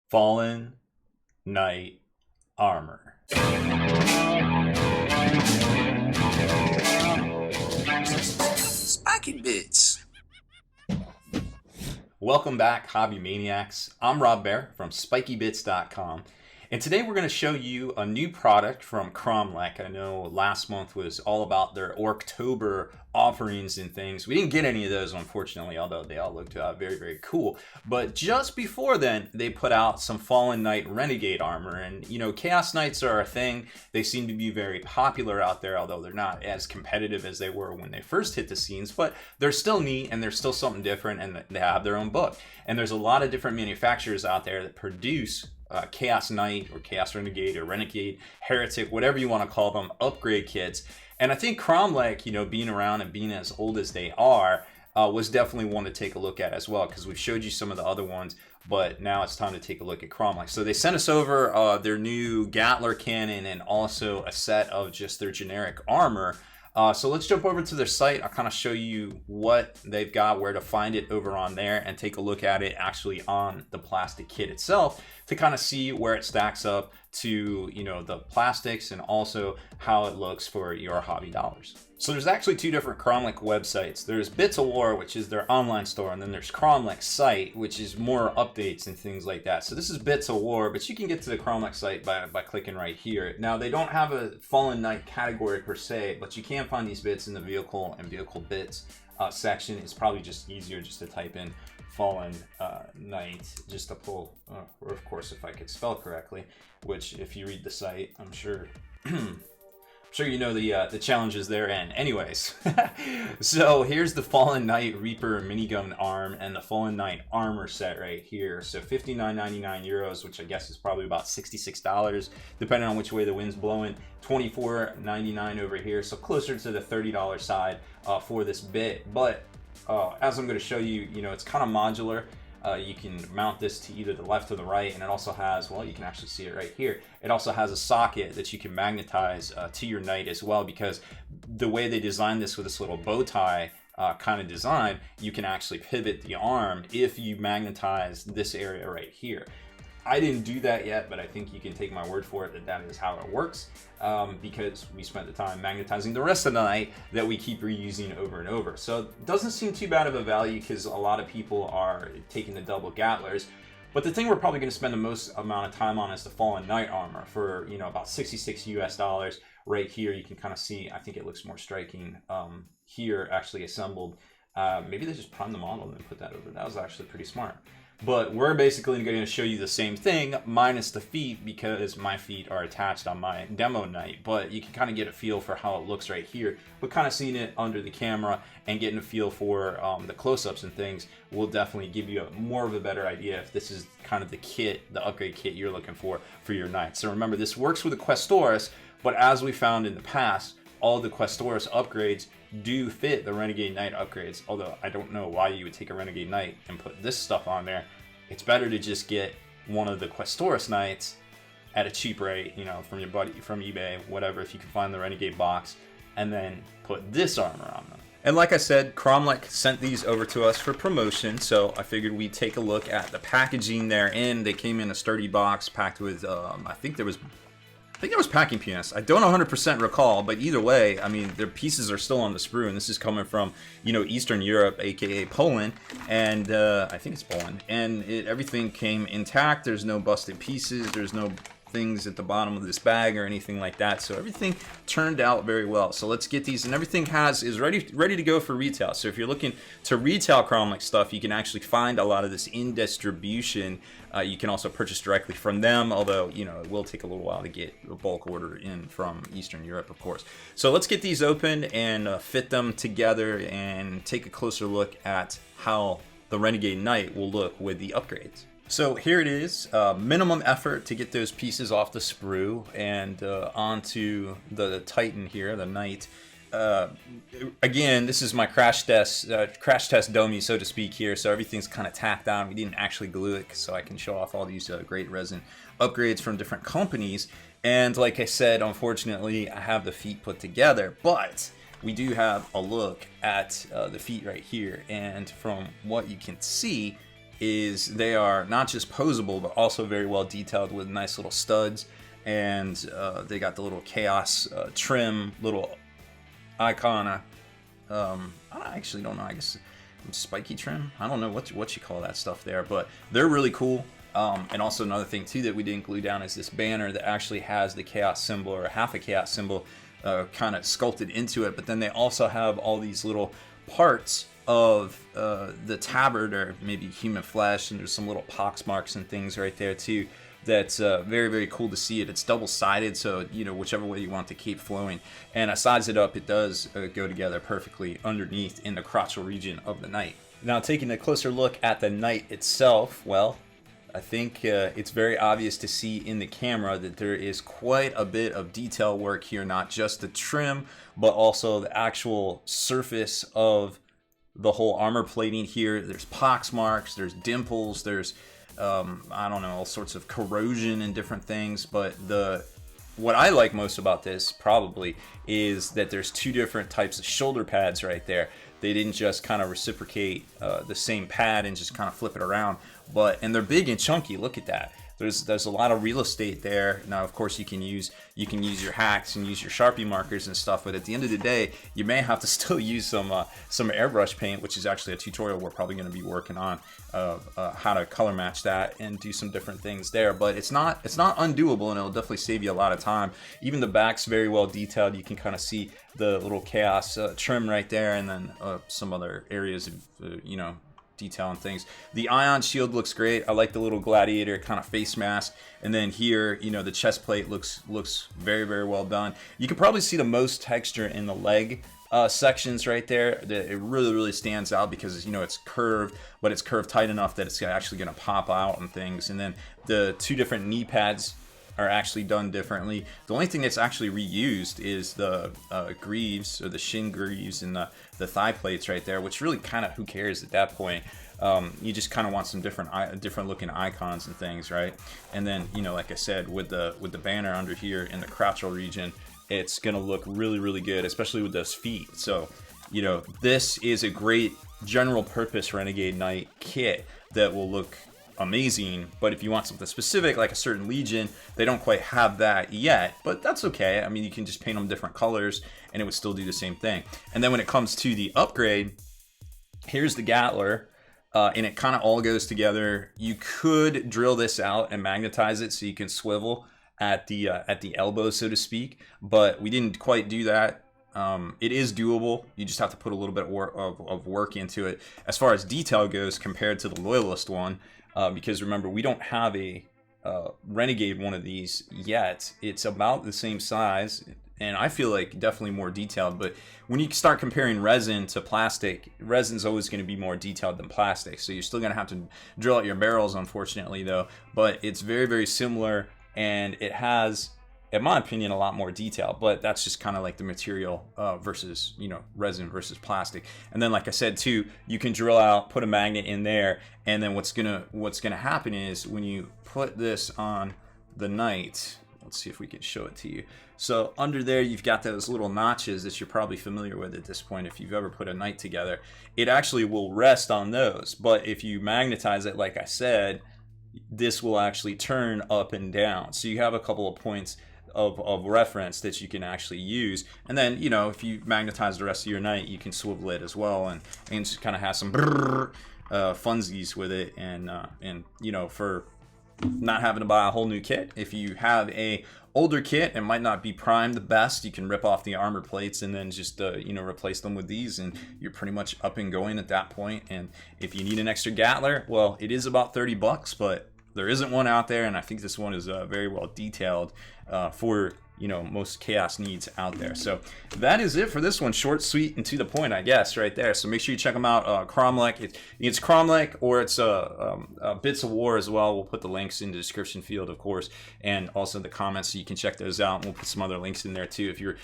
Fallen Knight Armor. Spiky bits. Welcome back, Hobby Maniacs. I'm Rob Baer from SpikyBits.com. And today we're going to show you a new product from Kromlech. I know last month was all about their Orktober offerings and things. We didn't get any of those, unfortunately, although they all looked very, very cool. But just before then, they put out some Fallen Knight Renegade armor. And, you know, Chaos Knights are a thing. They seem to be very popular out there, although they're not as competitive as they were when they first hit the scenes. But they're still neat, and they're still something different, and they have their own book. And there's a lot of different manufacturers out there that produce Chaos Knight or Chaos Renegade or Renegade, Heretic, whatever you want to call them, upgrade kits. And I think Kromlech, you know, being around and being as old as they are, was definitely one to take a look at as well, because we've showed you some of the other ones, but now it's time to take a look at Kromlech. So they sent us over their new Gatler cannon and also a set of just their generic armor. So let's jump over to their site. I'll kind of show you what they've got, where to find it over on there, and take a look at it actually on the plastic kit itself to kind of see where it stacks up to, you know, the plastics and also how it looks for your hobby dollars. So there's actually two different Kromlech websites. There's Bits of War, which is their online store, and then there's Kromlech's site, which is more updates and things like that. So this is Bits of War, but you can get to the Kromlech site by clicking right here. Now, they don't have a Fallen Knight category per se, but you can find these bits in the vehicle and vehicle bits section. It's probably just easier just to type in Fallen Knight, just to pull, or of course if I could spell correctly, which if you read the site, I'm sure you know the challenges therein. Anyways, so here's the Fallen Knight Reaper minigun arm and the Fallen Knight armor set right here. So 59.99 euros, which I guess is probably about $66, depending on which way the wind's blowing. 24.99 over here, so closer to the $30 side for this bit. But as I'm going to show you, you know, it's kind of modular. You can mount this to either the left or the right, and it also has, well, you can actually see it right here. It also has a socket that you can magnetize to your knight as well, because the way they designed this with this little bow tie kind of design, you can actually pivot the arm if you magnetize this area right here. I didn't do that yet, but I think you can take my word for it that that is how it works, because we spent the time magnetizing the rest of the night that we keep reusing over and over. So it doesn't seem too bad of a value, because a lot of people are taking the double Gatlers. But the thing we're probably going to spend the most amount of time on is the Fallen Knight armor for, you know, about 66 US dollars. Right here, you can kind of see, I think it looks more striking here, actually assembled. Maybe they just primed the model and then put that over. That was actually pretty smart. But we're basically going to show you the same thing, minus the feet, because my feet are attached on my demo knight. But you can kind of get a feel for how it looks right here. But kind of seeing it under the camera and getting a feel for the close-ups and things will definitely give you more of a better idea if this is kind of the kit, the upgrade kit you're looking for your knight. So remember, this works with the Questoris, but as we found in the past, all the Questoris upgrades do fit the Renegade Knight upgrades, although I don't know why you would take a Renegade Knight and put this stuff on there. It's better to just get one of the Questoris Knights at a cheap rate, you know, from your buddy, from eBay, whatever, if you can find the Renegade box, and then put this armor on them. And like I said, Kromlech sent these over to us for promotion, so I figured we'd take a look at the packaging therein. They came in a sturdy box packed with, I think there was packing peanuts. I don't 100% recall, but either way, I mean, their pieces are still on the sprue, and this is coming from, you know, Eastern Europe, aka Poland, and I think it's Poland, and everything came intact. There's no busted pieces. There's no things at the bottom of this bag or anything like that, so everything turned out very well. So let's get these, and everything is ready to go for retail. So if you're looking to retail Kromlech stuff, you can actually find a lot of this in distribution. You can also purchase directly from them, although, you know, it will take a little while to get a bulk order in from Eastern Europe, of course. So let's get these open and fit them together and take a closer look at how the Renegade Knight will look with the upgrades. So here it is, minimum effort to get those pieces off the sprue and onto the Titan here, the Knight. Again, this is my crash test dummy, so to speak here, so everything's kind of tacked down. We didn't actually glue it, so I can show off all these great resin upgrades from different companies. And like I said, unfortunately, I have the feet put together, but we do have a look at the feet right here, and from what you can see, is they are not just posable, but also very well detailed with nice little studs. And they got the little chaos trim, little icon. I actually don't know. I guess spiky trim. I don't know what you call that stuff there, but they're really cool. And also another thing too that we didn't glue down is this banner that actually has the chaos symbol, or half a chaos symbol, kind of sculpted into it. But then they also have all these little parts of the tabard, or maybe human flesh, and there's some little pox marks and things right there too. That's very, very cool to see it. It's double-sided, so whichever way you want to keep flowing. And I size it up, it does go together perfectly underneath in the crotchal region of the knight. Now, taking a closer look at the knight itself, well, I think it's very obvious to see in the camera that there is quite a bit of detail work here, not just the trim, but also the actual surface of the whole armor plating here. There's pox marks, there's dimples, there's I don't know, all sorts of corrosion and different things. But what I like most about this probably is that there's two different types of shoulder pads right there. They didn't just kind of reciprocate the same pad and just kind of flip it around, and they're big and chunky. Look at that. There's a lot of real estate there. Now, of course, you can use your hacks and use your Sharpie markers and stuff, but at the end of the day, you may have to still use some airbrush paint, which is actually a tutorial we're probably going to be working on, how to color match that and do some different things there. But it's not undoable, and it'll definitely save you a lot of time. Even the back's very well detailed. You can kind of see the little chaos trim right there, and then some other areas of detail and things. The ion shield looks great. I like the little gladiator kind of face mask, and then here, the chest plate looks very, very well done. You can probably see the most texture in the leg sections right there. It really, really stands out because it's curved, but it's curved tight enough that it's actually going to pop out and things. And then the two different knee pads are actually done differently. The only thing that's actually reused is the greaves, or the shin greaves, and the thigh plates right there, which really kind of, who cares at that point. You just kind of want some different looking icons and things, right? And then like I said, with the banner under here in the crotchal region, it's gonna look really, really good, especially with those feet. So this is a great general purpose Renegade Knight kit that will look amazing. But if you want something specific, like a certain legion, they don't quite have that yet, but that's okay. I mean, you can just paint them different colors and it would still do the same thing. And then when it comes to the upgrade, here's the Gatler, and it kind of all goes together. You could drill this out and magnetize it so you can swivel at the elbow, so to speak, but we didn't quite do that. It is doable. You just have to put a little bit of work into it as far as detail goes compared to the Loyalist one. Because remember, we don't have a Renegade one of these yet. It's about the same size, and I feel like definitely more detailed. But when you start comparing resin to plastic, resin's always going to be more detailed than plastic. So you're still going to have to drill out your barrels, unfortunately, though. But it's very, very similar, and it has, in my opinion, a lot more detail. But that's just kind of like the material versus resin versus plastic. And then, like I said too, you can drill out, put a magnet in there, and then what's gonna happen is when you put this on the knight, let's see if we can show it to you. So under there, you've got those little notches that you're probably familiar with at this point if you've ever put a knight together. It actually will rest on those, but if you magnetize it, like I said, this will actually turn up and down. So you have a couple of points of reference that you can actually use. And then, if you magnetize the rest of your knight, you can swivel it as well and just kind of have some funsies with it. And for not having to buy a whole new kit, if you have a older kit and might not be primed the best, you can rip off the armor plates and then just replace them with these, and you're pretty much up and going at that point. And if you need an extra Gatler, well, it is about $30, but there isn't one out there, and I think this one is very well detailed for most chaos needs out there. So that is it for this one. Short, sweet, and to the point, I guess, right there. So make sure you check them out. Kromlech. It's Kromlech, or it's Bits of War as well. We'll put the links in the description field, of course, and also the comments, so you can check those out. And we'll put some other links in there too. If you're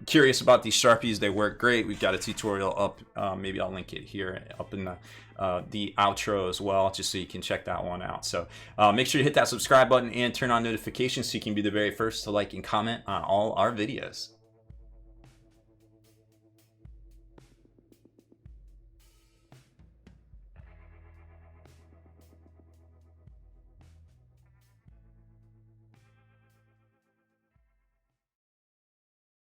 curious about these Sharpies, they work great. We've got a tutorial up. Maybe I'll link it here up in the outro as well, just so you can check that one out. So make sure you hit that subscribe button and turn on notifications so you can be the very first to like and comment on all our videos.